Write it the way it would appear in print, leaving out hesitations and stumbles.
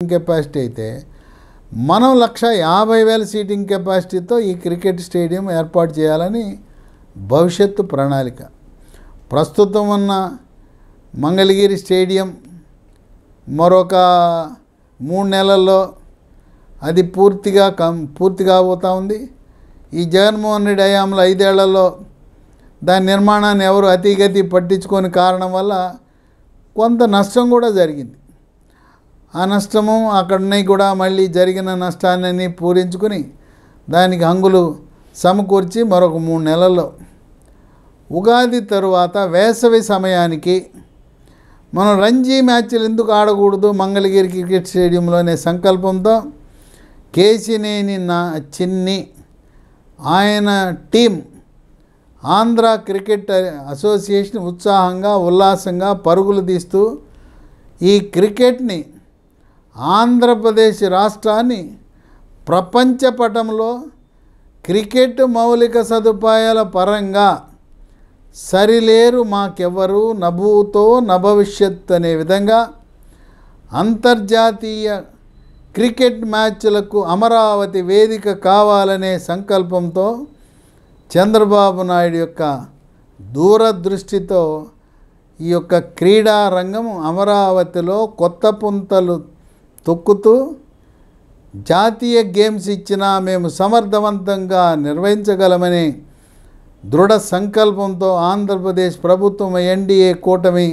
Capacity అయితే మనం 1,50,000 seating కెపాసిటీతో ఈ క్రికెట్ స్టేడియం ఏర్పాటు చేయాలని భవిష్యత్తు ప్రణాళిక. ప్రస్తుతం ఉన్న మంగళగిరి స్టేడియం మరొక 3 నెలల్లో అది పూర్తిగా అవుతా ఉంది. ఈ జగన్మోహన్ రెడ్డి హయాంలో 5 ఏళ్లలో దాని నిర్మాణాన్ని ఎవరు అతిగతి పట్టించుకోని కారణం వల్ల కొంత నష్టం కూడా జరిగింది. ఆ నష్టము అక్కడనే కూడా మళ్ళీ జరిగిన నష్టాన్ని పూరించుకుని దానికి హంగులు సమకూర్చి మరొక 3 నెలల్లో ఉగాది తరువాత వేసవి సమయానికి మనం రంజీ మ్యాచ్లు ఎందుకు ఆడకూడదు మంగళగిరి క్రికెట్ స్టేడియంలోనే సంకల్పంతో కేశినేని చిన్ని ఆయన టీం ఆంధ్ర క్రికెట్ అసోసియేషన్ ఉత్సాహంగా ఉల్లాసంగా పరుగులు తీస్తూ ఈ క్రికెట్ని ఆంధ్రప్రదేశ్ రాష్ట్రాన్ని ప్రపంచ పటంలో క్రికెట్ మౌలిక సదుపాయాల పరంగా సరిలేరు మాకెవ్వరు నభూతో నభవిష్యత్ అనే విధంగా అంతర్జాతీయ క్రికెట్ మ్యాచ్లకు అమరావతి వేదిక కావాలనే సంకల్పంతో చంద్రబాబు నాయుడు యొక్క దూరదృష్టితో ఈ యొక్క క్రీడా రంగం అమరావతిలో కొత్త పుంతలు తొక్కుతూ జాతీయ గేమ్స్ ఇచ్చినా మేము సమర్థవంతంగా నిర్వహించగలమనే దృఢ సంకల్పంతో ఆంధ్రప్రదేశ్ ప్రభుత్వం ఎన్డీఏ కూటమి